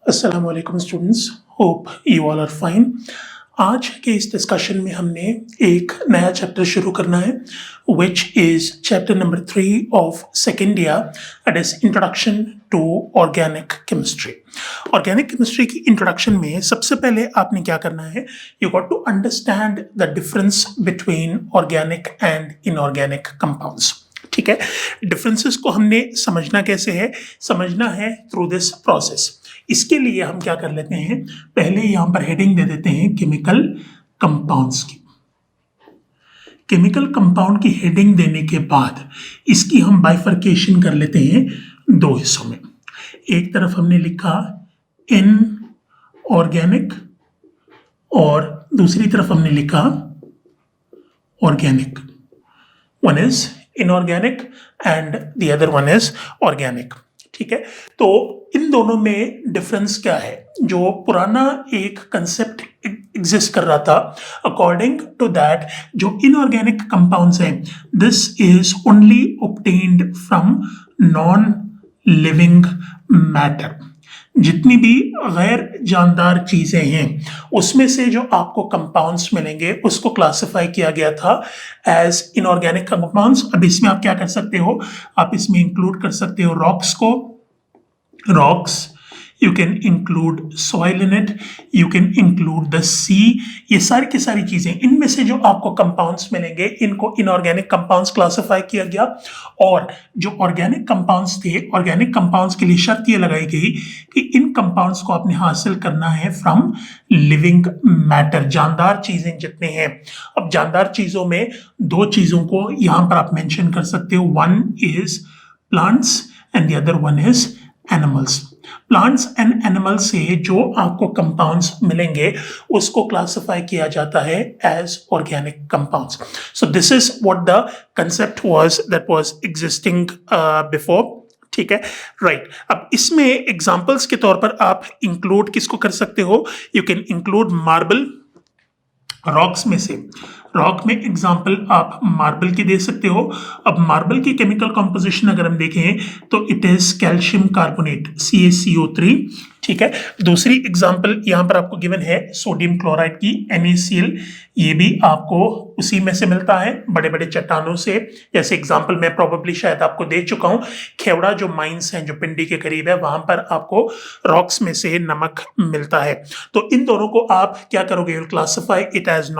अस्सलाम वालेकुम students, hope you all are fine. आज के इस डिस्कशन में हमने एक नया चैप्टर शुरू करना है which is chapter number 3 of second year, that is introduction to organic chemistry. Organic chemistry की इंट्रोडक्शन में सबसे पहले आपने क्या करना है, you got to understand the difference between organic and inorganic compounds. ठीक है, डिफरेंसेस को हमने समझना कैसे है, समझना है थ्रू दिस प्रोसेस। इसके लिए हम क्या कर लेते हैं, पहले यहां पर हेडिंग दे देते हैं केमिकल कंपाउंड्स की। केमिकल कंपाउंड की हेडिंग देने के बाद इसकी हम बाइफर्केशन कर लेते हैं दो हिस्सों में। एक तरफ हमने लिखा इन ऑर्गेनिक और दूसरी तरफ हमने लिखा organic. One is inorganic and the other one is organic. ठीक है, तो इन दोनों में डिफरेंस क्या है? जो पुराना एक कंसेप्ट एग्जिस्ट कर रहा था, अकॉर्डिंग टू दैट जो इनऑर्गेनिक कंपाउंड्स हैं, this is only obtained from non living matter. जितनी भी गैर जानदार चीजें हैं उसमें से जो आपको कंपाउंड्स मिलेंगे उसको क्लासिफाई किया गया था एज इनऑर्गेनिक कंपाउंड्स। अब इसमें आप क्या कर सकते हो, आप इसमें इंक्लूड कर सकते हो रॉक्स को, rocks, you can include soil in it, you can include the sea। ये सारी की सारी चीजें, इनमें से जो आपको कंपाउंड्स मिलेंगे इनको इनऑर्गेनिक कंपाउंड्स क्लासिफाई किया गया। और जो ऑर्गेनिक कंपाउंड्स थे, ऑर्गेनिक कंपाउंड्स के लिए शर्त ये लगाई गई कि इन कंपाउंड्स को आपने हासिल करना है फ्रॉम लिविंग मैटर, जानदार चीजें जितने हैं। अब जानदार चीजों में दो चीजों को यहां पर आप मेंशन कर सकते हो, one is plants and the other one is animals. Plants and animals से जो आपको कंपाउंड्स मिलेंगे उसको क्लासिफाई किया जाता है as organic compounds. So this is what the concept was that was existing before. ठीक है, राइट। अब इसमें एग्जांपल्स के तौर पर आप इंक्लूड किसको कर सकते हो, you can include marble. Rocks में से, रॉक में एग्जाम्पल आप मार्बल की दे सकते हो। अब मार्बल की केमिकल कॉम्पोजिशन अगर हम देखें तो it is calcium carbonate CaCO3। ठीक है, दूसरी एग्जाम्पल यहां पर आपको गिवन है सोडियम क्लोराइड की NaCl। ये भी आपको उसी में से मिलता है, बड़े बड़े चट्टानों से। जैसे एग्जाम्पल मैं प्रोबेबली शायद आपको दे चुका हूं, खेवड़ा जो माइंस हैं जो पिंडी के करीब है, वहां पर आपको रॉक्स में से नमक मिलता है। तो इन दोनों को आप क्या करोगे, classify it as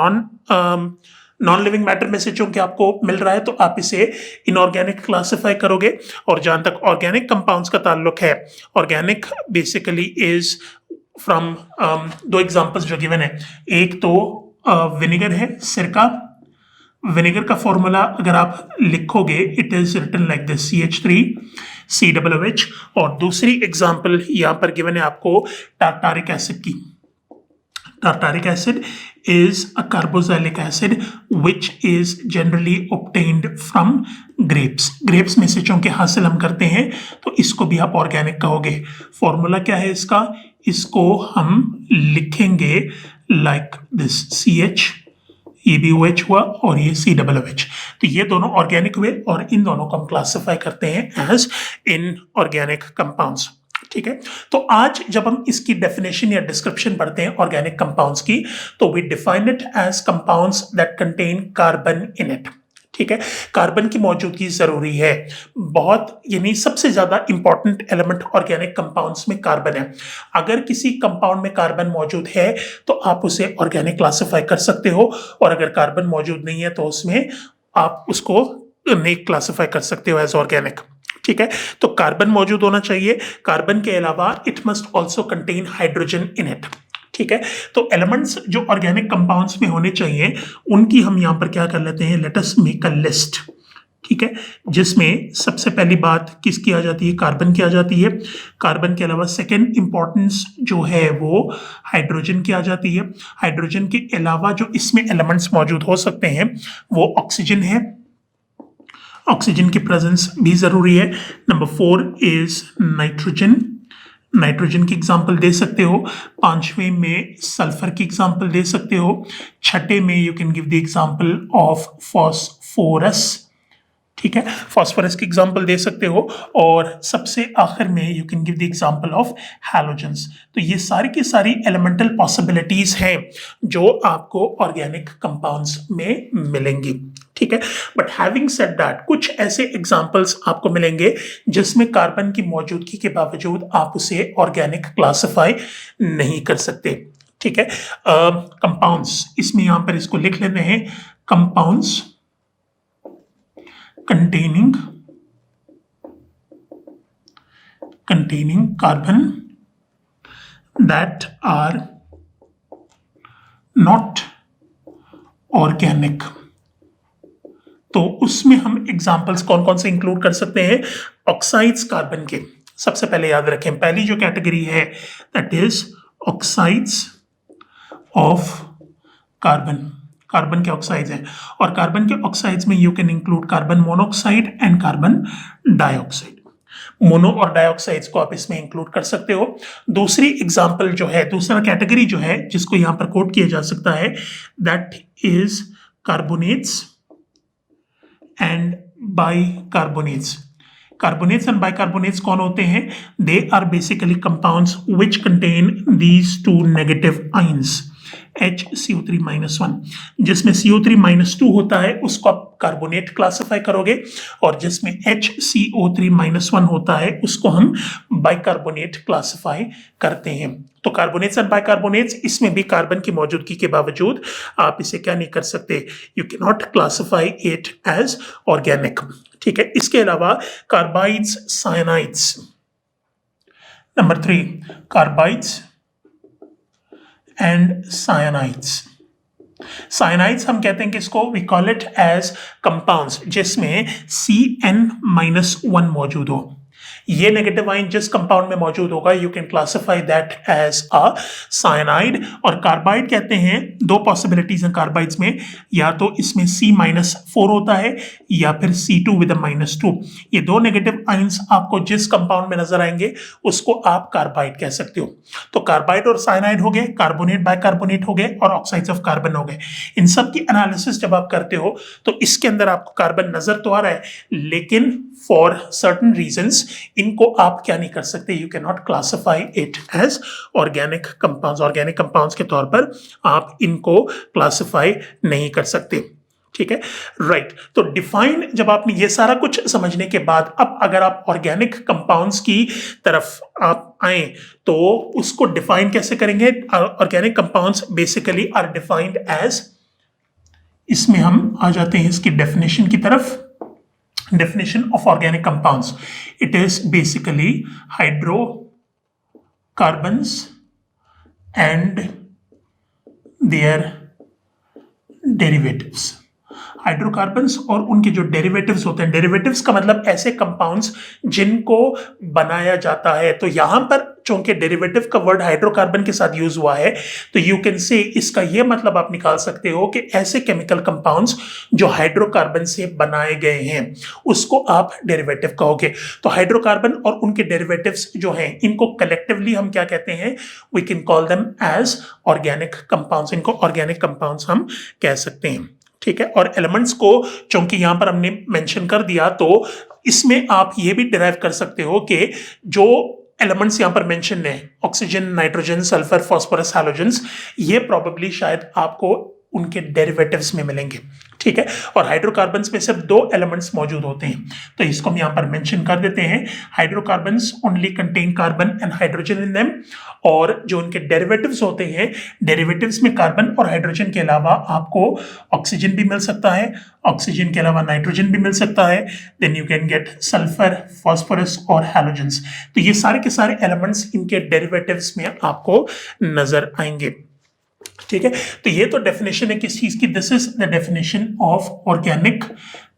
non living matter में से चूंकि आपको मिल रहा है तो आप इसे इनऑर्गेनिक क्लासिफाई करोगे। और जहां तक ऑर्गेनिक कंपाउंड्स का ताल्लुक है, ऑर्गेनिक बेसिकली इज फ्रॉम दो एग्जांपल्स जो गिवन है, एक तो विनेगर है, सिरका। विनेगर का फॉर्मूला अगर आप लिखोगे it is written like this CH3COOH। और दूसरी एग्जांपल यहां पर गिवन है आपको टार्टारिक एसिड की। Tartaric acid is a carboxylic acid which is generally obtained from grapes। grapes में से चूंकि हासिल हम करते हैं तो इसको भी आप ऑर्गेनिक कहोगे। फॉर्मूला क्या है इसका, इसको हम लिखेंगे लाइक दिस CH, ये भी OH हुआ और ये COOH। तो ये दोनों ऑर्गेनिक हुए और इन दोनों को हम क्लासिफाई करते हैं एज इनऑर्गेनिक कंपाउंड्स। ठीक है, तो आज जब हम इसकी डेफिनेशन या डिस्क्रिप्शन पढ़ते हैं ऑर्गेनिक कंपाउंड्स की, तो we define it as compounds that contain carbon in it. ठीक है, कार्बन की मौजूदगी जरूरी है बहुत, यानी सबसे ज्यादा इंपॉर्टेंट एलिमेंट ऑर्गेनिक कंपाउंड्स में कार्बन है। अगर किसी कंपाउंड में कार्बन मौजूद है तो आप उसे ऑर्गेनिक क्लासिफाई कर सकते हो, और अगर कार्बन मौजूद नहीं है तो उसमें आप उसको नहीं क्लासिफाई कर सकते हो एज ऑर्गेनिक। ठीक है, तो कार्बन मौजूद होना चाहिए। कार्बन के अलावा it must also contain hydrogen in it. ठीक है, तो एलिमेंट्स जो ऑर्गेनिक कंपाउंड्स में होने चाहिए उनकी हम यहां पर क्या कर लेते हैं, let us make a list. ठीक है, जिसमें सबसे पहली बात किसकी आ जाती है, कार्बन की आ जाती है। कार्बन के अलावा सेकेंड इंपॉर्टेंस जो है वो हाइड्रोजन की आ जाती है। हाइड्रोजन के अलावा जो इसमें एलिमेंट्स मौजूद हो सकते हैं वो ऑक्सीजन है, ऑक्सीजन की प्रेजेंस भी जरूरी है। नंबर 4 इज नाइट्रोजन, नाइट्रोजन की एग्जांपल दे सकते हो। पांचवें में सल्फर की एग्जांपल दे सकते हो। छठे में you can give the example of phosphorus. ठीक है, फॉस्फोरस की एग्जांपल दे सकते हो, और सबसे आखिर में you can give the example of halogens. तो ये सारी की सारी एलिमेंटल पॉसिबिलिटीज हैं जो आपको ऑर्गेनिक कंपाउंड्स में मिलेंगी। ठीक है, बट हैविंग सेड दैट, कुछ ऐसे एग्जांपल्स आपको मिलेंगे जिसमें कार्बन की मौजूदगी के बावजूद आप उसे ऑर्गेनिक क्लासिफाई नहीं कर सकते। ठीक है, कंपाउंड्स, इसमें यहां पर इसको लिख लेते हैं, compounds containing carbon that are not organic। तो उसमें हम एग्जांपल्स कौन कौन से इंक्लूड कर सकते हैं? ऑक्साइड्स कार्बन के, सबसे पहले याद रखें, पहली जो कैटेगरी है that is oxides of carbon. Carbon के ऑक्साइड्स हैं, और कार्बन के ऑक्साइड्स में you can include carbon monoxide and carbon dioxide. Mono और डाइऑक्साइड्स को आप इसमें इंक्लूड कर सकते हो। दूसरी एग्जांपल जो है, दूसरा कैटेगरी जो है जिसको यहां पर कोट किया जा सकता है, that is carbonates and bicarbonates. Carbonates and bicarbonates कौन होते हैं? They are basically compounds which contain these two negative ions HCO3-1, जिसमें CO3-2 होता है उसको आप कार्बोनेट क्लासिफाई करोगे, और जिसमें HCO3-1 होता है उसको हम बाइकार्बोनेट क्लासिफाई करते हैं। तो कार्बोनेट्स एंड बाइकार्बोनेट्स, इसमें भी कार्बन की मौजूदगी के बावजूद आप इसे क्या नहीं कर सकते, you can not classify it as organic. ठीक है, इसके अलावा carbides, cyanides. Number 3, carbides and cyanides. Cyanides हम कहते हैं कि इसको we call it as compounds जिसमें CN-1 मौजूद हो। ये नेगेटिव आयन जिस कंपाउंड में मौजूद होगा you can classify that as a cyanide. और कार्बाइड कहते हैं, दो पॉसिबिलिटीज हैं कार्बाइड्स में, या तो इसमें C-4 होता है या फिर C2 विद -2। ये दो नेगेटिव आयंस आपको जिस कंपाउंड में नजर आएंगे उसको आप कार्बाइड कह सकते हो। तो कार्बाइड और साइनाइड हो गए, कार्बोनेट बाइकार्बोनेट हो गए, और ऑक्साइड्स ऑफ कार्बन हो गए। इन सब की एनालिसिस जब आप करते हो तो इसके अंदर आपको कार्बन नजर तो आ रहा है, लेकिन फॉर सर्टन रीजंस इनको आप क्या नहीं कर सकते, you can not classify it as organic compounds. Organic compounds के तौर पर आप इनको क्लासिफाई नहीं कर सकते। ठीक है, राइट। तो डिफाइन, जब आपने ये सारा कुछ समझने के बाद, अब अगर आप ऑर्गेनिक कंपाउंड्स की तरफ आप आए तो उसको डिफाइन कैसे करेंगे? Organic compounds basically are defined as, इसमें हम आ जाते हैं इसकी डेफिनेशन की तरफ। Definition of organic compounds: it is basically hydrocarbons and their derivatives। Hydrocarbons और उनके जो डेरिवेटिव्स होते हैं, डेरिवेटिव्स का मतलब ऐसे कंपाउंड्स जिनको बनाया जाता है। तो यहां पर चूंकि डेरिवेटिव का वर्ड हाइड्रोकार्बन के साथ यूज हुआ है तो यू कैन से इसका यह मतलब आप निकाल सकते हो कि ऐसे केमिकल कंपाउंड्स जो हाइड्रोकार्बन से बनाए गए हैं उसको आप डेरिवेटिव कहोगे। तो हाइड्रोकार्बन और उनके डेरिवेटिव्स जो हैं इनको कलेक्टिवली हम क्या कहते हैं? We can call them as organic compounds. इनको ऑर्गेनिक कंपाउंड्स हम कह सकते हैं। ठीक है, और एलिमेंट्स को चूंकि यहां पर हमने मेंशन कर दिया तो इसमें आप ये भी डिराइव कर सकते हो कि जो एलिमेंट्स यहां पर मेंशन है, oxygen, nitrogen, sulphur, phosphorus, halogens, ये प्रोबेबली शायद आपको उनके डेरिवेटिव्स में मिलेंगे। ठीक है, और हाइड्रोकार्बन्स में सिर्फ दो एलिमेंट्स मौजूद होते हैं, तो इसको हम यहां पर मेंशन कर देते हैं। Hydrocarbons only contain carbon and hydrogen in them, और जो उनके डेरिवेटिव्स होते हैं, डेरिवेटिव्स में कार्बन और हाइड्रोजन के अलावा आपको ऑक्सीजन भी मिल सकता है, ऑक्सीजन के अलावा नाइट्रोजन भी मिल सकता है, then you can get sulphur, phosphorus और हैलोजेंस। तो ये सारे के सारे एलिमेंट्स इनके डेरिवेटिव्स में आपको नजर आएंगे। ठीक है, तो ये तो डेफिनेशन है किस चीज की, this is the definition of organic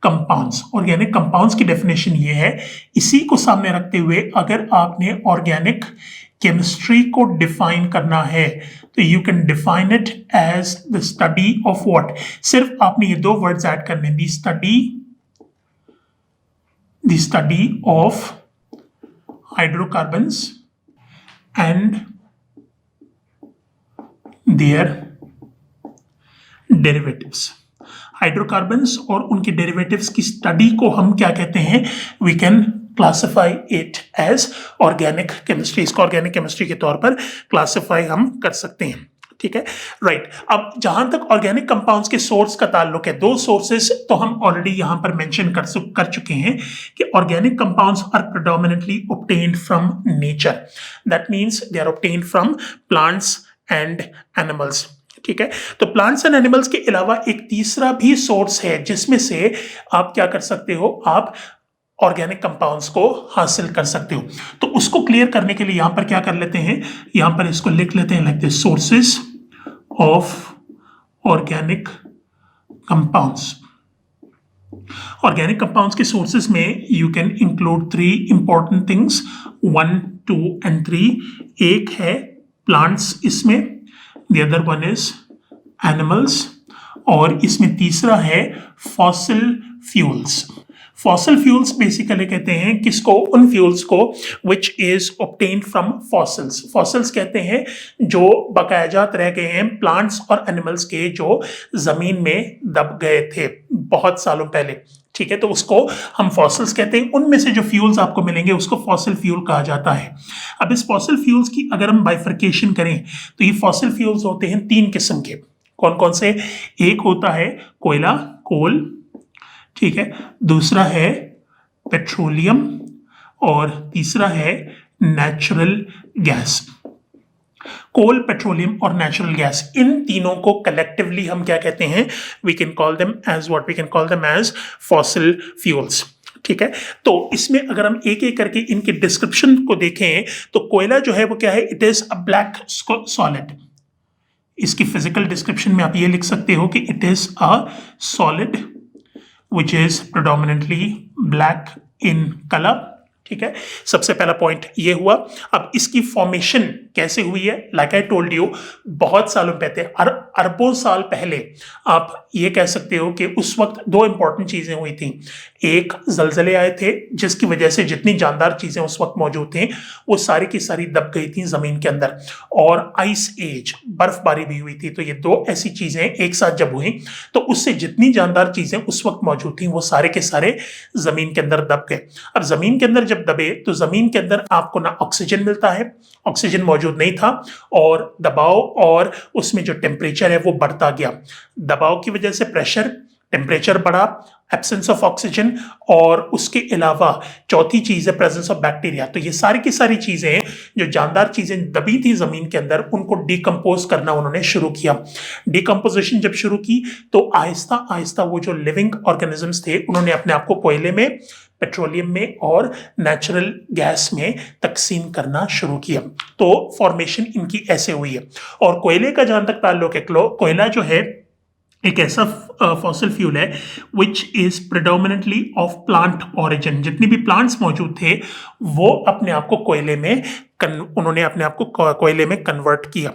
compounds. Organic compounds की डेफिनेशन ये है। इसी को सामने रखते हुए अगर आपने ऑर्गेनिक केमिस्ट्री को डिफाइन करना है तो you can define it as the study of what. सिर्फ आपने ये दो वर्ड्स ऐड करने, the study of hydrocarbons and their derivatives। Hydrocarbons और उनके डेरिवेटिव्स की स्टडी को हम क्या कहते हैं, we can classify it as organic chemistry. इसको ऑर्गेनिक केमिस्ट्री के तौर पर क्लासिफाई हम कर सकते हैं, ठीक है, राइट। अब जहां तक ऑर्गेनिक कंपाउंड्स के सोर्स का ताल्लुक है, दो सोर्सेस तो हम ऑलरेडी यहां पर मेंशन कर चुके हैं कि organic compounds are predominantly obtained from nature, that means they are obtained from plants and animals, ठीक है। तो प्लांट्स एंड एनिमल्स के अलावा एक तीसरा भी सोर्स है जिसमें से आप क्या कर सकते हो, आप ऑर्गेनिक कंपाउंड्स को हासिल कर सकते हो। तो उसको क्लियर करने के लिए यहां पर क्या कर लेते हैं, यहां पर इसको लिख लेते हैं like this, sources of organic compounds. Organic compounds के सोर्सेस में you can include three important things, 1, 2 and 3। एक है प्लांट्स इसमें, the other one is animals, और इसमें तीसरा है fossil fuels. Fossil fuels basically कहते हैं किसको, उन फ्यूल्स को which is obtained from fossils. Fossils कहते हैं जो बकायाजात रह गए हैं प्लांट्स और एनिमल्स के, जो जमीन में दब गए थे बहुत सालों पहले, ठीक है, तो उसको हम फॉसिल्स कहते हैं। उनमें से जो फ्यूल्स आपको मिलेंगे उसको फॉसिल फ्यूल कहा जाता है। अब इस फॉसिल फ्यूल्स की अगर हम बाइफर्केशन करें तो ये फॉसिल फ्यूल्स होते हैं 3 किस्म के। कौन कौन से, एक होता है कोयला, कोल, ठीक है, दूसरा है पेट्रोलियम, और तीसरा है नेचुरल गैस। कोल, पेट्रोलियम और नेचुरल गैस, इन तीनों को कलेक्टिवली हम क्या कहते हैं, we can call them as what we can call them as fossil fuels, ठीक है। तो इसमें अगर हम एक एक करके इनके डिस्क्रिप्शन को देखें तो कोयला जो है वो क्या है, it is a black solid. इसकी फिजिकल डिस्क्रिप्शन में आप ये लिख सकते हो कि it is a solid which is predominantly black in color, ठीक है। सबसे पहला पॉइंट ये हुआ। अब इसकी फॉर्मेशन कैसे हुई है, लाइक आई टोल्ड यू, बहुत सालों पहले, अरबों साल पहले आप ये कह सकते हो कि उस वक्त 2 इंपॉर्टेंट चीजें हुई थी। एक, जलजले आए थे जिसकी वजह से जितनी जानदार चीजें उस वक्त मौजूद थी वो सारी की सारी दब गई थी जमीन के अंदर, और आइस एज, बर्फबारी भी हुई थी। तो ये 2 ऐसी चीजें एक साथ जब हुई तो उससे जितनी जानदार चीजें उस वक्त मौजूद थी वो सारे के सारे जमीन के अंदर दब गए। अब जमीन के अंदर जब दबे तो जमीन के अंदर आपको ना ऑक्सीजन मिलता है, ऑक्सीजन मौजूद नहीं था, और दबाव और उसमें जो टेम्परेचर है वो बढ़ता गया। दबाव की वजह से प्रेशर, टेम्परेचर बढ़ा, एब्सेंस ऑफ ऑक्सीजन, और उसके अलावा चौथी चीज है प्रेजेंस ऑफ बैक्टीरिया। तो ये सारी की सारी चीजें जो जानदार चीजें दबी थी जमीन के अंदर उनको डिकम्पोज करना उन्होंने शुरू किया। डिकम्पोजिशन जब शुरू की तो आहिस्ता आहिस्ता वो जो लिविंग ऑर्गेनिजम्स थे उन्होंने अपने आप को कोयले में, पेट्रोलियम में और नेचुरल गैस में तकसीम करना शुरू किया। तो फॉर्मेशन इनकी ऐसे हुई है। और कोयले का जहां तक ताल्लुक है, कोयला जो है एक ऐसा फॉसिल फ्यूल है which is predominantly of plant origin. जितनी भी प्लांट्स मौजूद थे वो अपने आप को कोयले में उन्होंने अपने आप को कोयले में कन्वर्ट किया,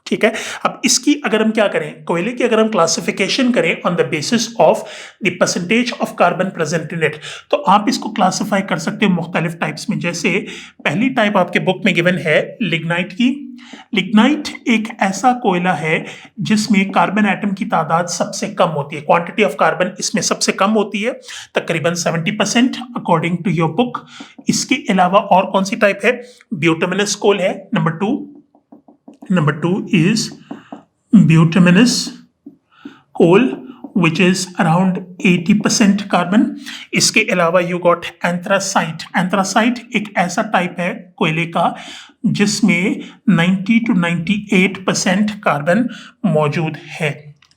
ठीक है। अब इसकी अगर हम क्या करें, कोयले की अगर हम क्लासिफिकेशन करें on the basis of the percentage of carbon present in it, तो आप इसको क्लासिफाई कर सकते हो मुख्तलिफ टाइप्स में। जैसे पहली टाइप आपके बुक में गिवन है लिग्नाइट की। लिग्नाइट एक ऐसा कोयला है जिसमें कार्बन एटम की तादाद सबसे कम होती है, क्वांटिटी ऑफ कार्बन इसमें सबसे कम होती है, तकरीबन 70% अकॉर्डिंग टू योर बुक। इसके अलावा और कौन सी टाइप है, ब्यूटामिनस कोल है number 2। Number 2 is bituminous coal which is around 80% carbon. इसके अलावा you got anthracite. Anthracite एक ऐसा टाइप है कोयले का जिसमें 90 to 98% कार्बन मौजूद है,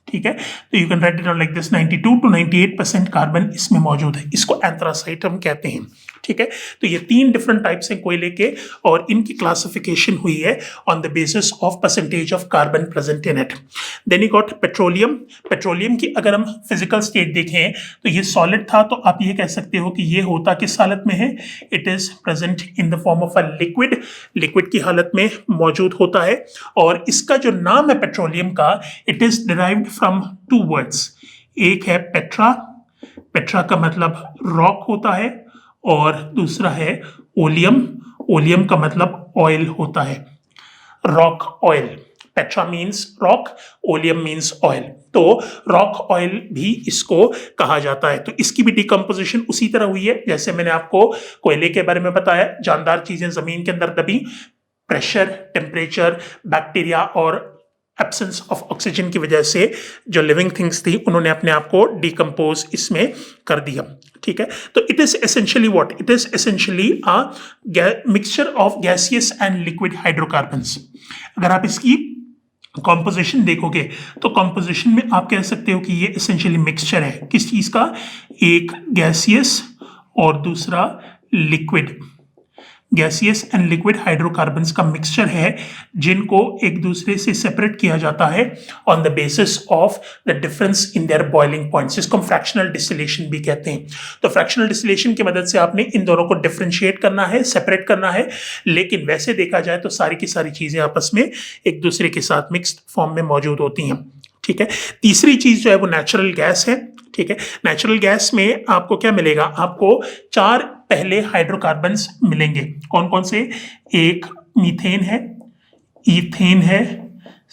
ठीक है। तो you can write it down like this, 92 to 98% carbon इसमें मौजूद है, इसको एंथ्रासाइट हम कहते हैं, ठीक है। तो ये 3 डिफरेंट टाइप्स हैं कोयले के और इनकी क्लासिफिकेशन हुई है on the basis of percentage of carbon present in it. Then you got petroleum. Petroleum की अगर हम फिजिकल स्टेट देखें तो ये सॉलिड था, तो आप ये कह सकते हो कि ये होता किस हालत में है, it is present in the form of a liquid, liquid की हालत में मौजूद होता है। और इसका जो नाम है पेट्रोलियम का, it is derived from 2 words. एक है पेट्रा, पेट्रा का मतलब रॉक होता है, और दूसरा है ओलियम, ओलियम का मतलब ऑयल होता है, rock oil. Petra means rock, oleum means oil, तो रॉक ऑयल भी इसको कहा जाता है। तो इसकी भी डिकम्पोजिशन उसी तरह हुई है जैसे मैंने आपको कोयले के बारे में बताया, जानदार चीजें जमीन के अंदर दबी, प्रेशर, टेम्परेचर, बैक्टीरिया और एब्सेंस ऑफ ऑक्सीजन की वजह से जो लिविंग थिंग्स थी उन्होंने अपने आप को डिकम्पोज इसमें कर दिया। ठीक है, तो it is essentially what, it is essentially a mixture of gaseous and liquid hydrocarbons. अगर आप इसकी कॉम्पोजिशन देखोगे तो कॉम्पोजिशन में आप कह सकते हो कि ये एसेंशियली मिक्सचर है किस चीज का, एक गैसियस और दूसरा liquid, gaseous and liquid hydrocarbons का मिक्सचर है जिनको एक दूसरे से सेपरेट किया जाता है on the basis of the difference in their boiling points, जिसको हम फ्रैक्शनल डिस्टिलेशन भी कहते हैं। तो फ्रैक्शनल डिस्टिलेशन की मदद से आपने इन दोनों को डिफरेंशिएट करना है, सेपरेट करना है, लेकिन वैसे देखा जाए तो सारी की सारी चीजें आपस में एक दूसरे के साथ मिक्स्ड फॉर्म में मौजूद होती हैं। ठीक है, तीसरी चीज जो है वो नेचुरल गैस है। ठीक है, नेचुरल गैस में आपको क्या मिलेगा, आपको 4 पहले हाइड्रोकार्बन्स मिलेंगे। कौन कौन से, एक मीथेन है, ईथेन है,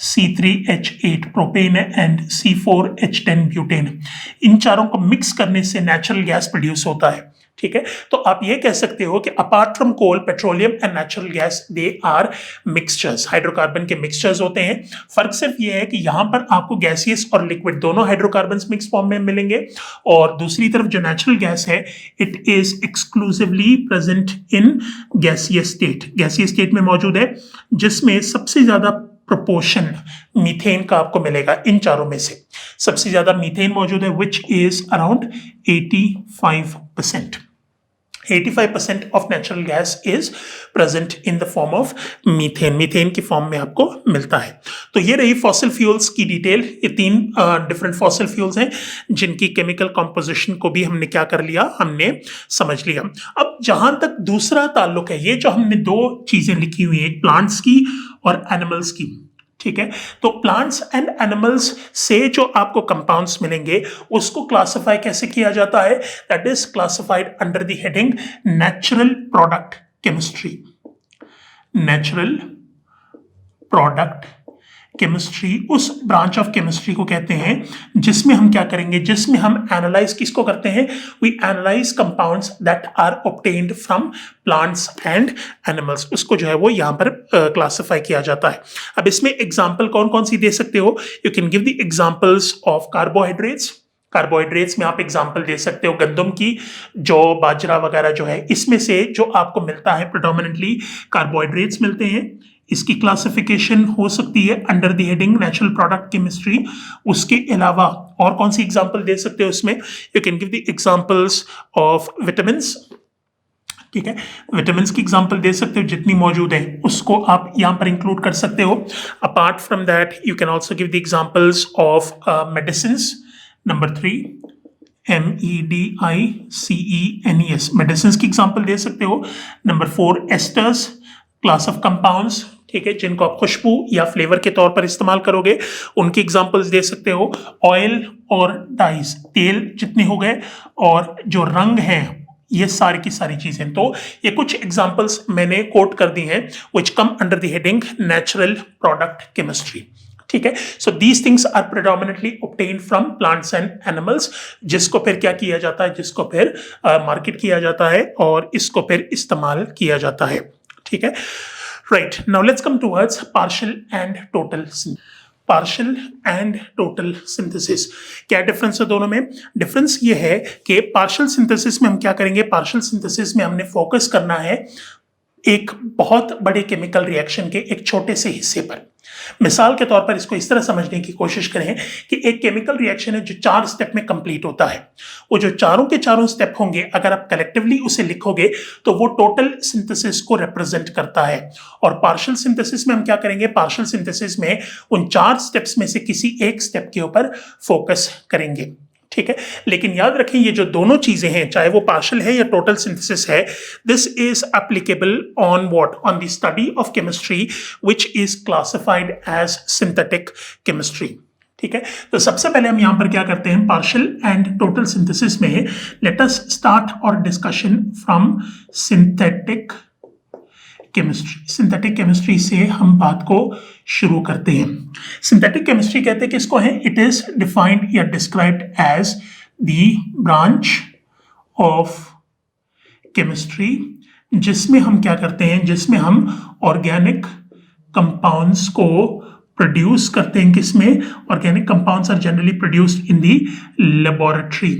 C3H8 प्रोपेन है एंड C4H10 ब्यूटेन। इन चारों को मिक्स करने से नेचुरल गैस प्रोड्यूस होता है। ठीक है, तो आप ये कह सकते हो कि apart from coal, petroleum and natural gas, they are mixtures, hydrocarbon के मिक्सचर्स होते हैं। फर्क सिर्फ ये है कि यहां पर आपको गैसियस और लिक्विड दोनों हाइड्रोकार्बन्स मिक्स फॉर्म में मिलेंगे, और दूसरी तरफ जो नेचुरल गैस है it is exclusively present in gaseous state, gaseous state में मौजूद है, जिसमें सबसे ज्यादा प्रोपोर्शन मीथेन का आपको मिलेगा। इन चारों में से सबसे ज्यादा मीथेन मौजूद है which is around 85%। 85% of natural gas is present in the form of methane, methane की फॉर्म में आपको मिलता है। तो ये रही फॉसिल फ्यूल्स की डिटेल। ये 3 डिफरेंट फॉसिल फ्यूल्स हैं जिनकी केमिकल कॉम्पोजिशन को भी हमने क्या कर लिया, हमने समझ लिया। अब जहां तक दूसरा ताल्लुक है, ये जो हमने 2 चीजें लिखी हुई है, प्लांट्स की और एनिमल्स की। ठीक है, तो प्लांट्स एंड एनिमल्स से जो आपको कंपाउंड्स मिलेंगे उसको क्लासिफाई कैसे किया जाता है, that is classified under the heading natural product chemistry. Natural product chemistry उस ब्रांच ऑफ केमिस्ट्री को कहते हैं जिसमें हम क्या करेंगे, जिसमें हम एनालाइज किसको करते हैं, we analyse compounds that are obtained from plants and animals, उसको जो है वो यहां पर क्लासिफाई किया जाता है। अब इसमें एग्जांपल कौन कौन सी दे सकते हो, you can give the examples of carbohydrates. Carbohydrates में आप एग्जांपल दे सकते हो गंदम की, जो बाजरा वगैरह जो है, इसमें से जो आपको मिलता है प्रेडोमिनेंटली कार्बोहाइड्रेट्स मिलते हैं। इसकी क्लासिफिकेशन हो सकती है under the heading natural product chemistry. उसके अलावा और कौन सी एग्जांपल दे सकते हो इसमें, you can give the examples of vitamins. ठीक है, विटामिन्स की एग्जांपल दे सकते हो, जितनी मौजूद है उसको आप यहां पर इंक्लूड कर सकते हो। Apart from that you can also give the examples of medicines. Number 3 MEDICENES, medicines की एग्जांपल दे सकते हो। Number 4 asters, class of compounds, ठीक है, जिनको आप खुशबू या फ्लेवर के तौर पर इस्तेमाल करोगे, उनकी एग्जांपल्स दे सकते हो। ऑयल और डाइज, तेल जितने हो गए, और जो रंग है, ये सारी की सारी चीजें। तो ये कुछ एग्जांपल्स मैंने कोट कर दी हैं which come under the heading natural product chemistry. ठीक है, so these things are predominantly obtained from plants and animals, जिसको फिर क्या किया जाता है, जिसको फिर मार्केट किया जाता है और इसको फिर इस्तेमाल किया जाता है। ठीक है, right, now let's come towards partial and total. Partial and total synthesis, क्या डिफरेंस है दोनों में? डिफरेंस ये है कि पार्शियल सिंथेसिस में हम क्या करेंगे, पार्शियल सिंथेसिस में हमने फोकस करना है एक बहुत बड़े केमिकल रिएक्शन के एक छोटे से हिस्से पर। मिसाल के तौर पर इसको इस तरह समझने की कोशिश करें कि एक केमिकल रिएक्शन है जो 4 स्टेप में कंप्लीट होता है। वो जो चारों के चारों स्टेप होंगे, अगर आप कलेक्टिवली उसे लिखोगे तो वो टोटल सिंथेसिस को रिप्रेजेंट करता है। और पार्शियल सिंथेसिस में हम क्या करेंगे, पार्शियल सिंथेसिस में उन 4 स्टेप्स में से किसी एक स्टेप के ऊपर फोकस करेंगे। ठीक है, लेकिन याद रखें ये जो दोनों चीजें हैं, चाहे वो पार्शियल है या टोटल सिंथेसिस है, this is applicable on what, on the study of chemistry which is classified as synthetic chemistry. ठीक है, तो सबसे पहले हम यहां पर क्या करते हैं, पार्शियल एंड टोटल सिंथेसिस में लेट अस स्टार्ट और discussion from synthetic chemistry. Synthetic chemistry से हम बात को शुरू करते हैं। सिंथेटिक केमिस्ट्री कहते हैं किसको है? इट इज डिफाइंड या described as the branch of chemistry जिसमें हम क्या करते हैं, जिसमें हम ऑर्गेनिक कंपाउंड्स को प्रोड्यूस करते हैं। किसमें? Organic compounds are generally produced in the laboratory.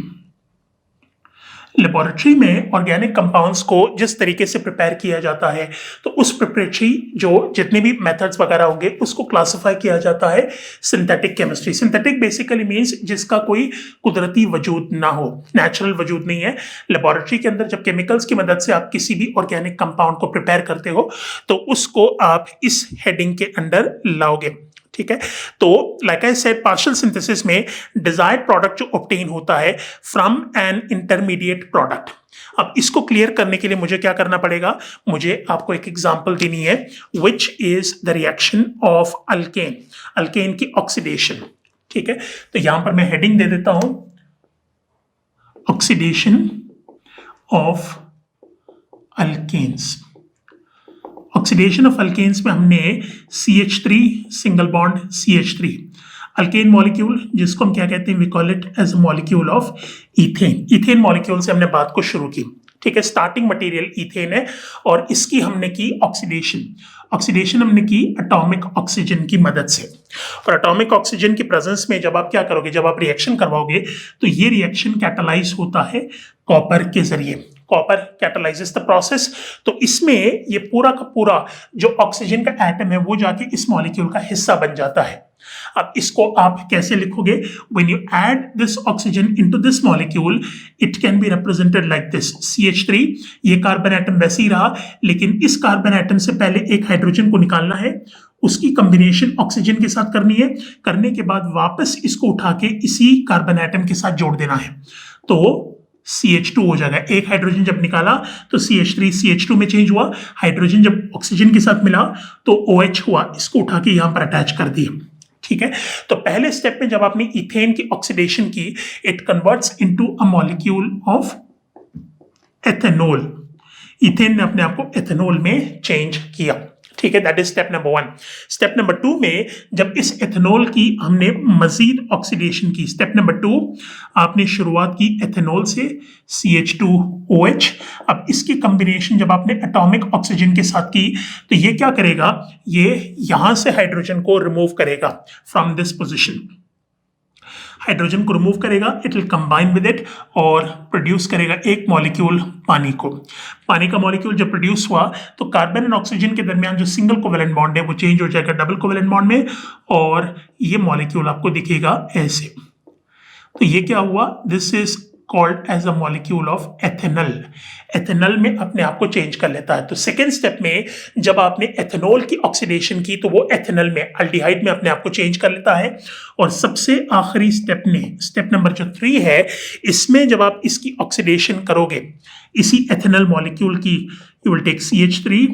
Laboratory में ऑर्गेनिक कंपाउंड्स को जिस तरीके से प्रिपेयर किया जाता है, तो उस प्रिपरेटरी जो जितने भी मेथड्स वगैरह होंगे उसको क्लासिफाई किया जाता है synthetic chemistry. Synthetic basically means जिसका कोई कुदरती वजूद ना हो, नेचुरल वजूद नहीं है। लेबोरेटरी के अंदर जब केमिकल्स की मदद से आप किसी भी ऑर्गेनिक कंपाउंड को प्रिपेयर करते हो तो उसको आप इस हेडिंग के अंडर लाओगे। ठीक है, तो like I said partial synthesis में डिजायर्ड प्रोडक्ट जो ऑब्टेन होता है फ्रॉम एन इंटरमीडिएट प्रोडक्ट। अब इसको क्लियर करने के लिए मुझे क्या करना पड़ेगा? मुझे आपको एक एग्जांपल देनी है, which is the reaction of alkane, alkane की ऑक्सीडेशन। ठीक है, तो यहां पर मैं हेडिंग दे देता हूं, oxidation of alkanes. Oxidation of alkanes में हमने CH3 single bond CH3 alkane molecule, जिसको हम क्या कहते हैं? We call it as a molecule of ethane. Ethane molecule से हमने बात को शुरू की। ठीक है, स्टार्टिंग मटेरियल इथेन है और इसकी हमने की ऑक्सीडेशन। ऑक्सीडेशन हमने की एटॉमिक ऑक्सीजन की मदद से। और एटॉमिक ऑक्सीजन की प्रेजेंस में जब आप क्या करोगे, जब आप रिएक्शन करवाओगे तो ये रिएक्शन कैटालाइज होता है कॉपर के जरिए। Copper catalyses the process. तो इसमें ये पूरा का पूरा जो ऑक्सीजन का एटम है वो जाके इस मॉलिक्यूल का हिस्सा बन जाता है। अब इसको आप कैसे लिखोगे? When you add this oxygen into this molecule it can be represented like this CH3। ये कार्बन एटम वैसे ही रहा, लेकिन इस कार्बन एटम से पहले एक हाइड्रोजन को निकालना है, उसकी कॉम्बिनेशन ऑक्सीजन के साथ करनी है, करने के बाद वापस इसको उठा के इसी कार्बन एटम के साथ जोड़ देना है, तो CH2 हो जाएगा। एक हाइड्रोजन जब निकाला तो CH3 CH2 में चेंज हुआ, हाइड्रोजन जब ऑक्सीजन के साथ मिला तो OH हुआ, इसको उठा के यहां पर अटैच कर दिया। ठीक है, तो पहले स्टेप में जब आपने इथेन की ऑक्सीडेशन की, it converts into a molecule of ethanol. Ethane ने अपने आप को एथेनॉल में चेंज किया। ठीक है, that is step number 1। Step number 2 में जब इस एथेनॉल की हमने मजीद ऑक्सीडेशन की, स्टेप नंबर 2 आपने शुरुआत की एथेनॉल से CH2OH। अब इसकी कॉम्बिनेशन जब आपने एटॉमिक ऑक्सीजन के साथ की तो ये क्या करेगा? ये यहां से हाइड्रोजन को रिमूव करेगा फ्रॉम दिस पोजिशन। हाइड्रोजन को रिमूव करेगा, it will combine with it और प्रोड्यूस करेगा एक मॉलिक्यूल पानी को। पानी का मॉलिक्यूल जब प्रोड्यूस हुआ तो कार्बन एंड ऑक्सीजन के दरमियान जो सिंगल कोवेलेंट बॉन्ड है वो चेंज हो जाएगा डबल कोवेलेंट बॉन्ड में और ये मॉलिक्यूल आपको दिखेगा ऐसे। तो ये क्या हुआ? This is called as a molecule of ethanol. Ethanol में अपने आप को चेंज कर लेता है। तो सेकेंड स्टेप में जब आपने एथेनॉल की ऑक्सीडेशन की तो वो एथेनॉल में, अल्डिहाइड में अपने आप को चेंज कर लेता है। और सबसे आखिरी स्टेप में, स्टेप नंबर जो 3 है, इसमें जब आप इसकी ऑक्सीडेशन करोगे इसी एथेनॉल मॉलिक्यूल की, you will take CH3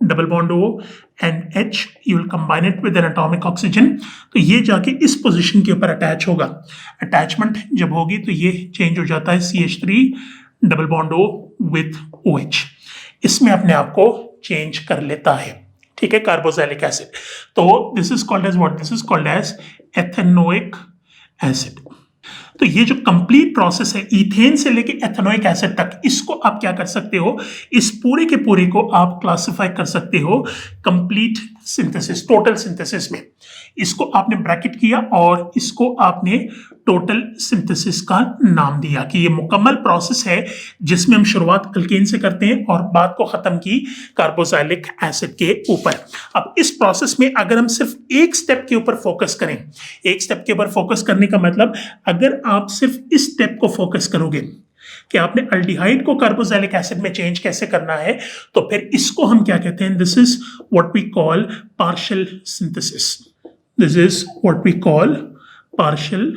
double bond O and H, you will combine it with an atomic oxygen, तो ये जाके इस पोजीशन के ऊपर अटैच होगा। अटैचमेंट जब होगी तो ये चेंज हो जाता है CH3 double bond O with OH। इसमें अपने आप को चेंज कर लेता है। ठीक है, कार्बोक्सिलिक एसिड। तो this is called as what? This is called as ethanoic acid. तो ये जो कंप्लीट प्रोसेस है इथेन से लेके एथेनोइक एसिड तक, इसको आप क्या कर सकते हो? इस पूरे के पूरे को आप क्लासिफाई कर सकते हो कंप्लीट सिंथेसिस, टोटल सिंथेसिस में। इसको आपने ब्रैकेट किया और इसको आपने टोटल सिंथेसिस का नाम दिया कि ये मुकम्मल प्रोसेस है जिसमें हम शुरुआत अल्केन से करते हैं और बात को खत्म की कार्बोक्सिलिक एसिड के ऊपर। अब इस प्रोसेस में अगर हम सिर्फ एक स्टेप के ऊपर फोकस करें, एक स्टेप के ऊपर फोकस करने का मतलब अगर आप सिर्फ इस स्टेप को फोकस करोगे कि आपने अल्डिहाइड को कार्बोक्सिलिक एसिड में चेंज कैसे करना है, तो फिर इसको हम क्या कहते हैं? This is what we call partial synthesis. This is what we call partial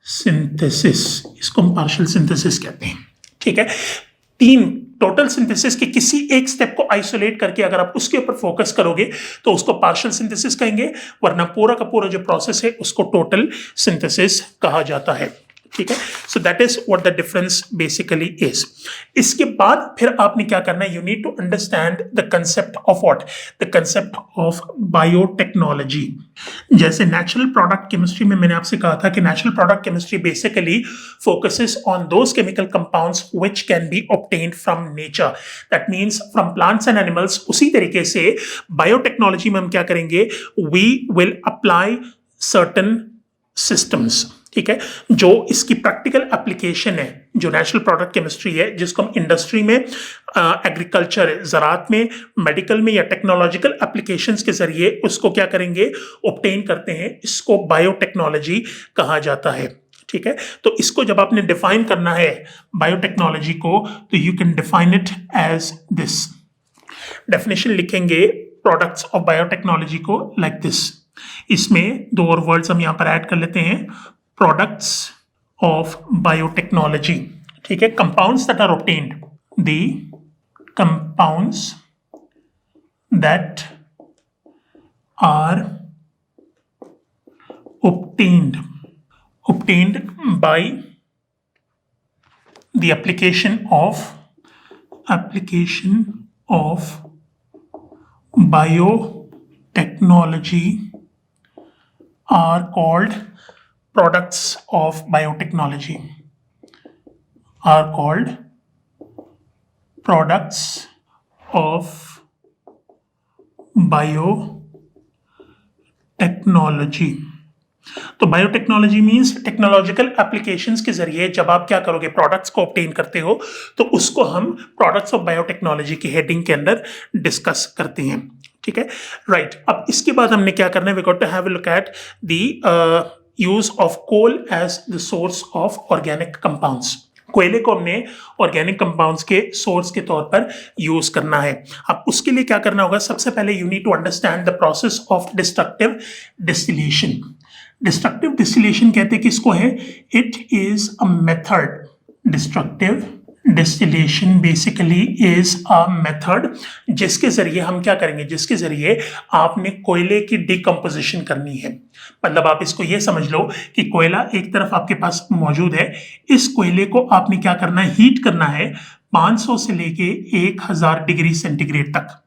synthesis. इसको हम पार्शियल सिंथेसिस कहते हैं। ठीक है, 3 टोटल सिंथेसिस के किसी एक स्टेप को आइसोलेट करके अगर आप उसके ऊपर फोकस करोगे तो उसको पार्शियल सिंथेसिस कहेंगे, वरना पूरा का पूरा जो प्रोसेस है उसको टोटल सिंथेसिस कहा जाता है। ठीक है। So that is what the difference basically is. इसके बाद फिर आपने क्या करना है, you need to understand the concept of what, the concept of biotechnology. जैसे नेचुरल प्रोडक्ट केमिस्ट्री में मैंने आपसे कहा था कि natural product chemistry basically focuses on those chemical compounds which can be obtained from nature, that means from plants and animals. उसी तरीके से बायोटेक्नोलॉजी में हम क्या करेंगे, we will apply certain systems, ठीक है, जो इसकी प्रैक्टिकल एप्लीकेशन है, जो नेचुरल प्रोडक्ट केमिस्ट्री है, जिसको हम इंडस्ट्री में, एग्रीकल्चर, ज़राअत में, मेडिकल में या टेक्नोलॉजिकल एप्लीकेशंस के जरिए उसको क्या करेंगे, ऑब्टेन करते हैं। इसको बायोटेक्नोलॉजी कहा जाता है, ठीक है। तो इसको जब आपने डिफाइन करना है बायोटेक्नोलॉजी को, तो you can define it as this. Definition लिखेंगे प्रोडक्ट्स ऑफ बायोटेक्नोलॉजी को लाइक दिस। इसमें दो और वर्ड्स हम यहां पर ऐड कर लेते हैं, प्रोडक्ट्स ऑफ बायोटेक्नोलॉजी, ठीक है। Compounds that are obtained, the compounds that are obtained by the application of biotechnology are called products of biotechnology, are called products of biotechnology। तो बायोटेक्नोलॉजी मींस टेक्नोलॉजिकल एप्लीकेशंस के जरिए जब आप क्या करोगे, products को ऑब्टेन करते हो, तो उसको हम प्रोडक्ट्स ऑफ बायोटेक्नोलॉजी की हेडिंग के अंदर डिस्कस करते हैं, ठीक है, राइट। अब इसके बाद हमने क्या करना है, we got to have a look at the use of coal as the source of organic compounds. कोयले को हमने ऑर्गेनिक कंपाउंड्स के सोर्स के तौर पर यूज करना है। अब उसके लिए क्या करना होगा, सबसे पहले you need to understand the process of destructive distillation. Destructive distillation कहते हैं किसको है, it is a method, destructive distillation basically is a method जिसके जरिए हम क्या करेंगे, जिसके जरिए आपने कोयले की डिकम्पोजिशन करनी है। मतलब आप इसको ये समझ लो कि कोयला एक तरफ आपके पास मौजूद है, इस कोयले को आपने क्या करना है, हीट करना है 500 से लेके 1000 डिग्री सेंटीग्रेड तक।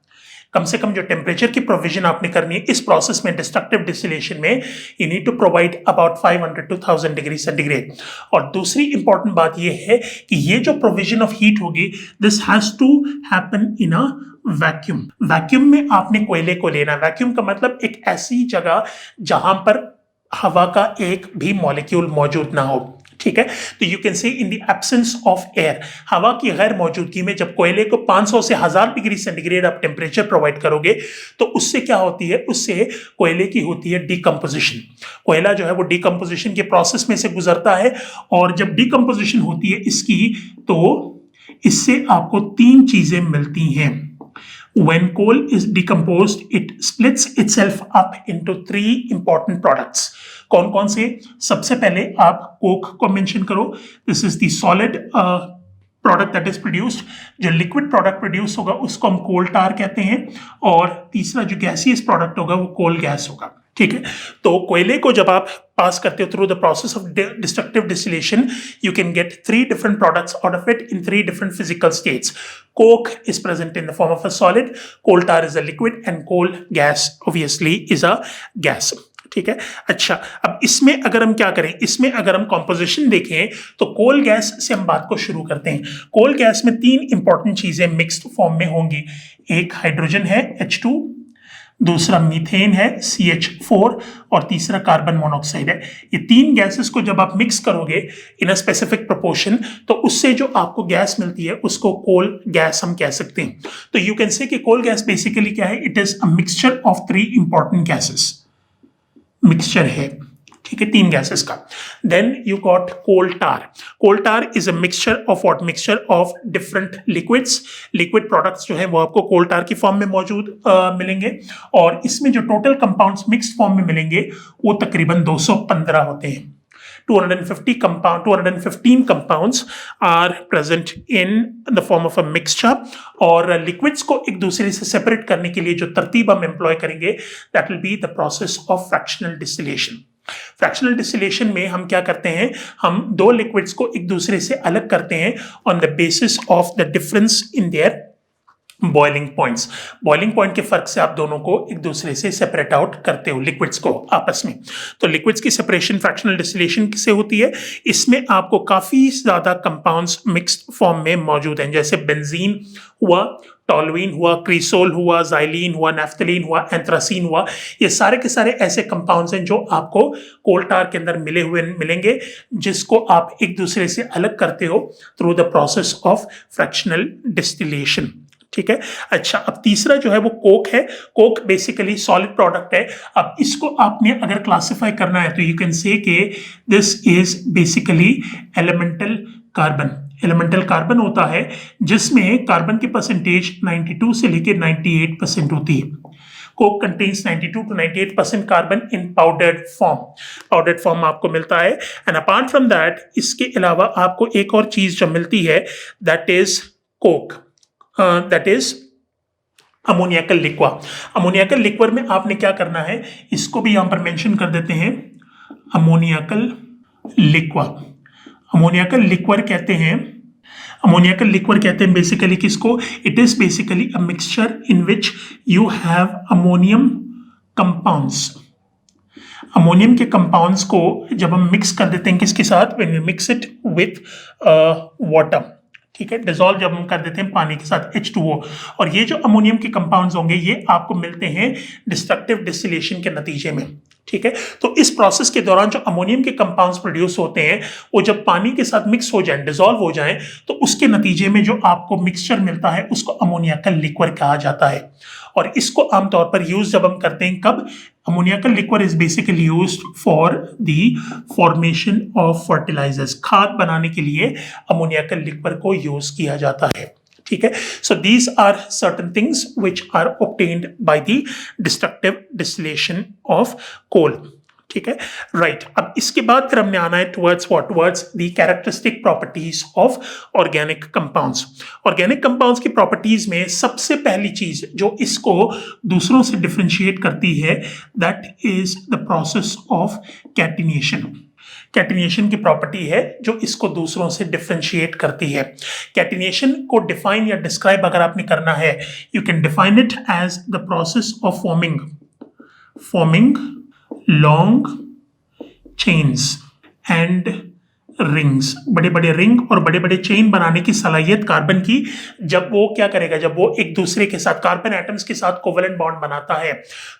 कम से कम जो टेम्परेचर की प्रोविजन आपने करनी है इस प्रोसेस में, डिस्ट्रक्टिव डिस्टिलेशन में, you need to provide about 500 to 1000 degree centigrade. और दूसरी इंपॉर्टेंट बात यह है कि ये जो प्रोविजन ऑफ हीट होगी, this has to happen in a vacuum. Vacuum में आपने कोयले को लेना, वैक्यूम का मतलब एक ऐसी जगह जहां पर हवा का एक भी मॉलिक्यूल मौजूद ना हो, ठीक है। तो you can say in the absence of air, हवा की गैर मौजूदगी में जब कोयले को 500 से 1000 डिग्री सेंटीग्रेड आप टेम्परेचर प्रोवाइड करोगे, तो उससे क्या होती है, उससे कोयले की होती है डिकम्पोजिशन। कोयला जो है वो डिकम्पोजिशन के प्रोसेस में से गुजरता है, और जब डिकम्पोजिशन होती है इसकी, तो इससे आपको 3 चीजें मिलती हैं। When coal is decomposed, it splits itself up into 3 important products. कौन कौन से? सबसे पहले आप कोक को मेंशन करो, this is the solid product that is produced. जो लिक्विड प्रोडक्ट प्रोड्यूस होगा उसको हम कोल टार कहते हैं, और तीसरा जो गैसियस प्रोडक्ट होगा वो कोल गैस होगा, ठीक है। तो कोयले को जब आप पास करते हो through the process of destructive distillation, you can get 3 different products out of it in 3 different physical states. Coke is present in the form of a solid, coal tar is a liquid, and coal gas obviously is a gas. ठीक है। अच्छा, अब इसमें अगर हम क्या करें, इसमें अगर हम कॉम्पोजिशन देखें तो कोल गैस से हम बात को शुरू करते हैं। कोल गैस में 3 इंपॉर्टेंट चीजें मिक्स्ड फॉर्म में होंगी। एक हाइड्रोजन है H2, दूसरा मीथेन है CH4, और तीसरा कार्बन मोनोऑक्साइड है। ये 3 गैसेस को जब आप मिक्स करोगे इन अ स्पेसिफिक प्रोपोर्शन, तो उससे जो आपको गैस मिलती है उसको कोल गैस हम कह सकते हैं। तो यू कैन से कि कोल गैस बेसिकली क्या है, it is a mixture of 3 important gases, mixture है, ठीक है, 3 गैसेस का। Then you got coal tar. Coal tar is a mixture of what, mixture of different liquids. Liquid products जो है वो आपको कोल टार की फॉर्म में मौजूद मिलेंगे, और इसमें जो टोटल कंपाउंड्स मिक्स्ड फॉर्म में मिलेंगे वो तकरीबन 215 होते हैं। 215 compounds are present in the form of a mixture, और लिक्विड्स को एक दूसरे से सेपरेट करने के लिए जो तरतीब हम एम्प्लॉय करेंगे, that will be the process of fractional distillation. Fractional distillation में हम क्या करते हैं, हम दो लिक्विड्स को एक दूसरे से अलग करते हैं on the basis of the difference in their boiling points. Boiling point के फर्क से आप दोनों को एक दूसरे से सेपरेट आउट करते हो लिक्विड्स को आपस में। तो लिक्विड्स की सेपरेशन फ्रैक्शनल डिस्टिलेशन से होती है। इसमें आपको काफी ज्यादा कंपाउंड्स मिक्स्ड फॉर्म में मौजूद हैं, जैसे बेंजीन हुआ, टॉलुइन हुआ, क्रीसोल हुआ, ज़ाइलीन हुआ, नैफ्थलीन हुआ, एंथ्रासीन हुआ। ये सारे के सारे ऐसे कंपाउंड्स हैं जो आपको कोल टार के अंदर मिलेंगे, जिसको आप एक दूसरे से अलग करते हो through the process of fractional distillation. ठीक है। अच्छा, अब तीसरा जो है वो कोक है। कोक बेसिकली सॉलिड प्रोडक्ट है। अब इसको आपने अगर क्लासिफाई करना है तो यू कैन से कि this is basically elemental carbon. Elemental carbon होता है जिसमें कार्बन की परसेंटेज 92 से लेकर 98% होती है। Coke contains 92 to 98% carbon in powdered form. Powdered form आपको मिलता है। एंड अपार्ट फ्रॉम दैट, इसके अलावा आपको एक और चीज जो मिलती है that is coke, that is ammoniacal liquor. Ammoniacal liquor में आपने क्या करना है, इसको भी यहां पर मेंशन कर देते हैं, अमोनियाकल लिक्वा। अमोनियाकल लिक्वर कहते हैं, अमोनियाकल लिक्वर कहते हैं बेसिकली किसको, it is basically a mixture in which you have ammonium compounds. Ammonium के कंपाउंड्स को जब हम मिक्स कर देते हैं किसके साथ, when we mix it with water, ठीक है, डिसॉल्व जब हम कर देते हैं पानी के साथ H2O। और ये जो अमोनियम के कंपाउंड्स होंगे ये आपको मिलते हैं डिस्ट्रक्टिव डिस्टिलेशन के नतीजे में। ठीक है। तो इस प्रोसेस के दौरान जो अमोनियम के कंपाउंड्स प्रोड्यूस होते हैं वो जब पानी के साथ मिक्स हो जाएं, डिसॉल्व हो जाएं, तो उसके नतीजे में जो आपको मिक्सचर मिलता है उसको अमोनियाकल लिक्वर कहा जाता है। और इसको आमतौर पर यूज जब हम करते हैं कब, ammoniacal liquor is basically used for the formation of fertilizers. खाद बनाने के लिए अमोनियाकल लिक्वर को यूज किया जाता है। ठीक है। So these are certain things which are obtained by the destructive distillation of coal. ठीक है, राइट। अब इसके बाद फिर हमने आना है towards what, towards the characteristic properties of organic compounds. Organic compounds की प्रॉपर्टीज में सबसे पहली चीज जो इसको दूसरों से डिफरेंशिएट करती है that is the process of catenation. Catenation की प्रॉपर्टी है जो इसको दूसरों से डिफरेंशिएट करती है। कैटिनेशन को डिफाइन या डिस्क्राइब अगर आपने करना है, you can define it as the process of forming long chains and rings. बड़े बड़े रिंग और बड़े बड़े चेन बनाने की सलाहियत कार्बन की, जब वो क्या करेगा, जब वो एक दूसरे के साथ कार्बन एटम्स के साथ कोवेलेंट बॉन्ड बनाता है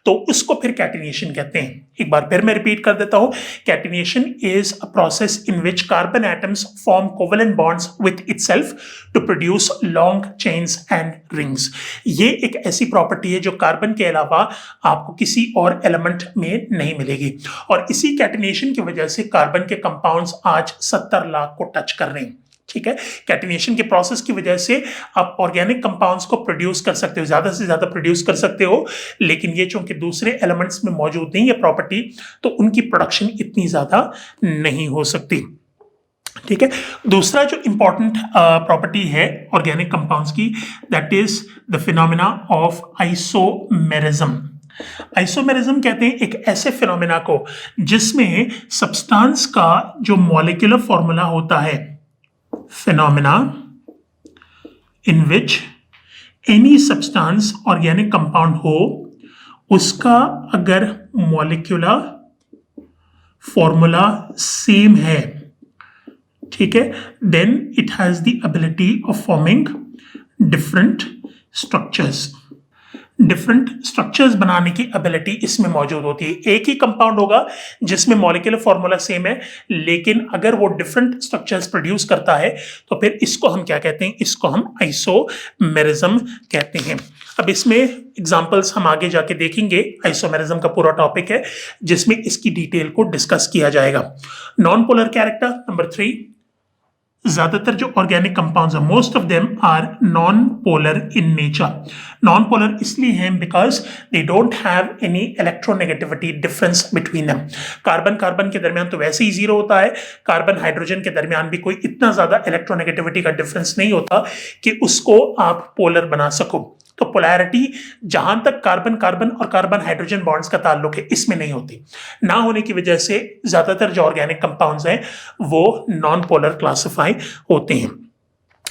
तो उसको फिर कैटिनेशन कहते हैं। एक बार फिर मैं रिपीट कर देता हूं, catenation is a process in which carbon atoms form covalent bonds with itself to produce long chains and rings. ये एक ऐसी प्रॉपर्टी है जो कार्बन के अलावा आपको किसी और एलिमेंट में नहीं मिलेगी। और इसी कैटिनेशन की वजह से कार्बन के कंपाउंड्स आज 70 लाख को टच कर रहे हैं। ठीक है। कैटिनेशन के प्रोसेस की वजह से आप ऑर्गेनिक कंपाउंड्स को प्रोड्यूस कर सकते हो, ज्यादा से ज्यादा प्रोड्यूस कर सकते हो, लेकिन ये चूंकि दूसरे एलिमेंट्स में मौजूद नहीं है प्रॉपर्टी, तो उनकी प्रोडक्शन इतनी ज्यादा नहीं हो सकती। ठीक है। दूसरा जो इंपॉर्टेंट प्रॉपर्टी है ऑर्गेनिक कंपाउंड्स की, that is the phenomena of isomerism. Isomerism कहते हैं एक ऐसे फिनोमेना को जिसमें सब्सटेंस का जो मॉलिक्यूलर फॉर्मूला होता है, phenomena in which any substance organic compound हो, उसका अगर मॉलिक्यूलर फॉर्मूला सेम है, ठीक है, then it has the ability of forming different structures. Different structures बनाने की एबिलिटी इसमें मौजूद होती है। एक ही कंपाउंड होगा जिसमें मॉलिक्यूलर फॉर्मूला सेम है, लेकिन अगर वो डिफरेंट स्ट्रक्चर्स प्रोड्यूस करता है तो फिर इसको हम क्या कहते हैं, इसको हम आइसोमेरिज्म कहते हैं। अब इसमें एग्जांपल्स हम आगे जाके देखेंगे। आइसोमेरिज्म का पूरा टॉपिक है जिसमें इसकी डिटेल को डिस्कस किया जाएगा। नॉन पोलर कैरेक्टर नंबर 3, ज्यादातर जो ऑर्गेनिक कंपाउंड्स है most of them are non polar in nature. Non polar इसलिए हैं because they don't have any electronegativity difference between them. Carbon carbon के दरमियान तो वैसे ही जीरो होता है, कार्बन हाइड्रोजन के दरमियान भी कोई इतना ज्यादा इलेक्ट्रोनेगेटिविटी का डिफरेंस नहीं होता कि उसको आप पोलर बना सको। तो पोलैरिटी जहां तक कार्बन कार्बन और कार्बन हाइड्रोजन बॉन्ड्स का ताल्लुक है इसमें नहीं होती, ना होने की वजह से ज्यादातर जो ऑर्गेनिक कंपाउंड्स हैं वो नॉन पोलर क्लासिफाई होते हैं।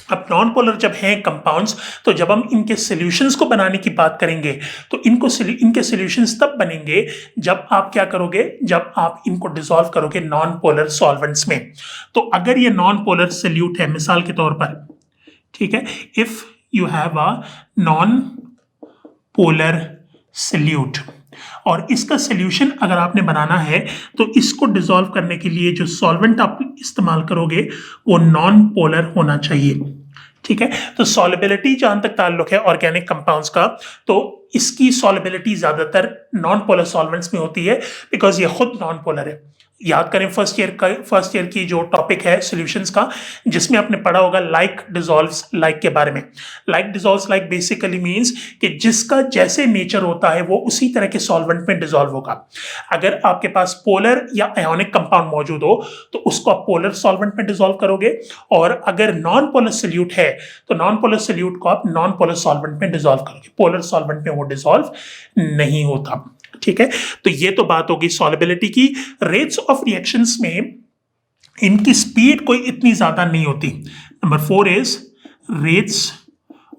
अब नॉन पोलर जब हैं कंपाउंड्स, तो जब हम इनके सॉल्यूशंस को बनाने की बात करेंगे तो इनके सॉल्यूशंस तब बनेंगे जब आप क्या करोगे, जब आप इनको डिसॉल्व करोगे नॉन पोलर सॉल्वेंट्स में। तो अगर ये नॉन पोलर सॉल्यूट है मिसाल के तौर पर, ठीक है, if you have a non polar solute और इसका सॉल्यूशन अगर आपने बनाना है तो इसको डिसॉल्व करने के लिए जो सॉल्वेंट आप इस्तेमाल करोगे वो नॉन पोलर होना चाहिए। ठीक है, तो सॉल्युबिलिटी जहां तक ताल्लुक है ऑर्गेनिक कंपाउंड्स का, तो इसकी सॉल्युबिलिटी ज्यादातर नॉन पोलर सॉल्वेंट्स में होती है बिकॉज ये खुद नॉन पोलर है। याद करें फर्स्ट ईयर की जो टॉपिक है सॉल्यूशंस का, जिसमें आपने पढ़ा होगा लाइक डिसॉल्व्स लाइक के बारे में। Like dissolves like basically means कि जिसका जैसे नेचर होता है वो उसी तरह के सॉल्वेंट में डिसॉल्व होगा। अगर आपके पास पोलर या आयोनिक कंपाउंड मौजूद हो तो उसको आप पोलर सॉल्वेंट में डिसॉल्व करोगे, और अगर नॉन पोलर सॉल्यूट है तो नॉन पोलर सॉल्यूट को आप नॉन पोलर सॉल्वेंट में डिसॉल्व करोगे, पोलर सॉल्वेंट में वो डिसॉल्व नहीं होता। ठीक है, तो ये तो बात होगी सॉल्युबिलिटी की। रेट्स ऑफ रिएक्शंस में इनकी स्पीड कोई इतनी ज्यादा नहीं होती। Number 4 is rates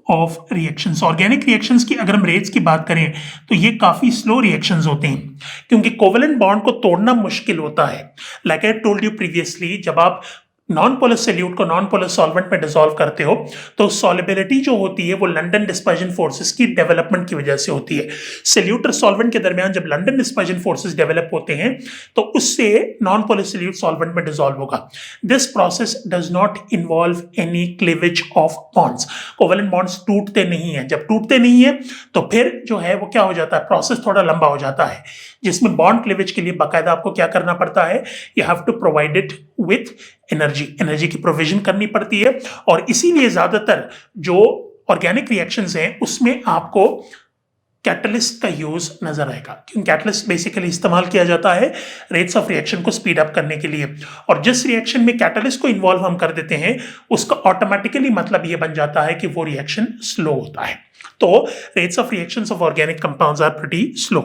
of reactions. Organic reactions की अगर हम रेट्स की बात करें तो ये काफी स्लो रिएक्शंस होते हैं क्योंकि कोवेलेंट बॉन्ड को तोड़ना मुश्किल होता है। Like I told you previously, जब आप नॉन पोलर सॉल्यूट को नॉन पोलर सॉल्वेंट में डिसॉल्व करते हो तो सॉल्युबिलिटी जो होती है वो लंडन डिस्पर्जन फोर्सेस की डेवलपमेंट की वजह से होती है। सॉल्यूट और सॉल्वेंट के दरमियान जब लंडन डिस्पर्जन फोर्सेस डेवलप होते हैं तो उससे नॉन पोलर सॉल्यूट सॉल्वेंट में डिसॉल्व होगा। This process does not involve any cleavage of bonds. Covalent bonds टूटते नहीं है। जब टूटते नहीं है तो फिर जो है वो क्या हो जाता है, प्रोसेस थोड़ा लंबा हो जाता है, जिसमें बॉन्ड क्लीवेज के लिए बाकायदा आपको क्या करना पड़ता है, you have to provide it with energy की प्रोविजन करनी पड़ती है। और इसीलिए ज्यादातर जो ऑर्गेनिक रिएक्शंस हैं उसमें आपको कैटलिस्ट का यूज नजर आएगा, क्योंकि कैटलिस्ट बेसिकली इस्तेमाल किया जाता है रेट्स ऑफ रिएक्शन को स्पीड अप करने के लिए। और जिस रिएक्शन में कैटलिस्ट को इन्वॉल्व हम कर देते हैं उसका ऑटोमेटिकली मतलब ये बन जाता है कि वो रिएक्शन स्लो होता है। तो rates of reactions of organic compounds are pretty slow.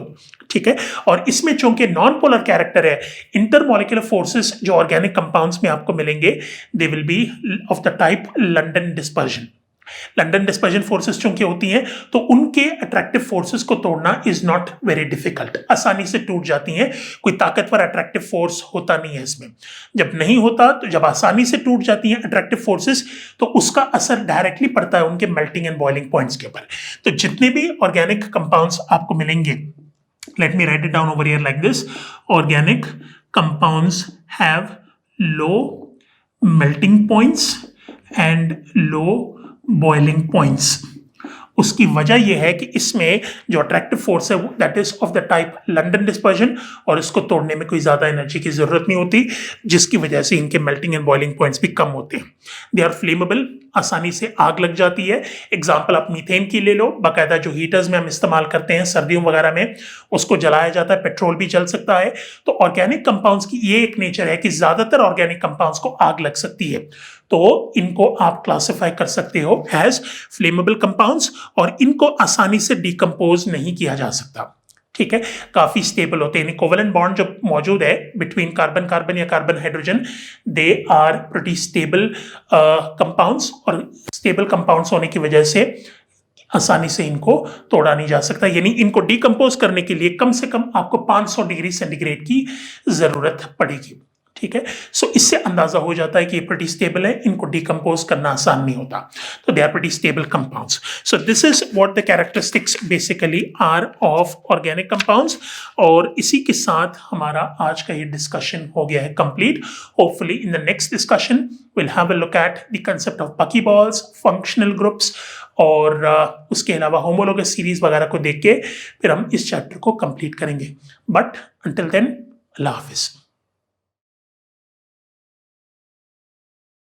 ठीक है, और इसमें चूंकि नॉन पोलर कैरेक्टर है, इंटरमॉलिक्यूलर फोर्सेस जो ऑर्गेनिक कंपाउंड्स में आपको मिलेंगे they will be of the type London dispersion. London dispersion forces चूंकि होती हैं तो उनके अट्रैक्टिव फोर्सेस को तोड़ना इज नॉट वेरी डिफिकल्ट, आसानी से टूट जाती हैं। कोई ताकतवर अट्रैक्टिव फोर्स होता नहीं है इसमें। जब नहीं होता तो जब आसानी से टूट जाती हैं अट्रैक्टिव फोर्सेस तो उसका असर डायरेक्टली पड़ता है उनके मेल्टिंग एंड बॉइलिंग पॉइंट्स के ऊपर। तो जितने भी ऑर्गेनिक कंपाउंड्स आपको मिलेंगे, let me right it down over here like this, organic compounds have low melting points and low boiling points. उसकी वजह यह है कि इसमें जो अट्रैक्टिव फोर्स है that is of the type London dispersion, और इसको तोड़ने में कोई ज्यादा एनर्जी की जरूरत नहीं होती, जिसकी वजह से इनके मेल्टिंग एंड बॉइलिंग पॉइंट्स भी कम होते हैं। दे आर फ्लेमेबल, आसानी से आग लग जाती है। एग्जाम्पल आप मीथेन की ले लो, बाकायदा जो हीटर्स में हम इस्तेमाल करते हैं सर्दियों वगैरह में उसको जलाया जाता है, पेट्रोल भी जल सकता है। तो ऑर्गेनिक कंपाउंड्स की ये एक नेचर है कि ज्यादातर ऑर्गेनिक कंपाउंड्स को आग लग सकती है, तो इनको आप क्लासिफाई कर सकते हो एज फ्लेमेबल कंपाउंड्स, और इनको आसानी से डिकम्पोज नहीं किया जा सकता। ठीक है, काफी स्टेबल होते हैं। कोवेलेंट बॉन्ड जो मौजूद है बिटवीन कार्बन कार्बन या carbon hydrogen, they are pretty stable compounds, और स्टेबल कंपाउंड्स होने की वजह से आसानी से इनको तोड़ा नहीं जा सकता। यानी इनको डिकम्पोज करने के लिए कम से कम आपको 500 डिग्री सेंटीग्रेड की जरूरत पड़ेगी। ठीक है, सो इससे अंदाजा हो जाता है कि ये प्रीटी स्टेबल है, इनको डिकम्पोज करना आसान नहीं होता। तो they are pretty stable compounds. So this is what the characteristics basically are of organic compounds. और इसी के साथ हमारा आज का ये डिस्कशन हो गया है complete. Hopefully in the next discussion will have a look at the concept of buckyballs, functional groups, और उसके अलावा होमोलोगस सीरीज वगैरह को देख के फिर हम इस चैप्टर को कंप्लीट करेंगे। बट अंटिल देन, अल्लाह हाफिज।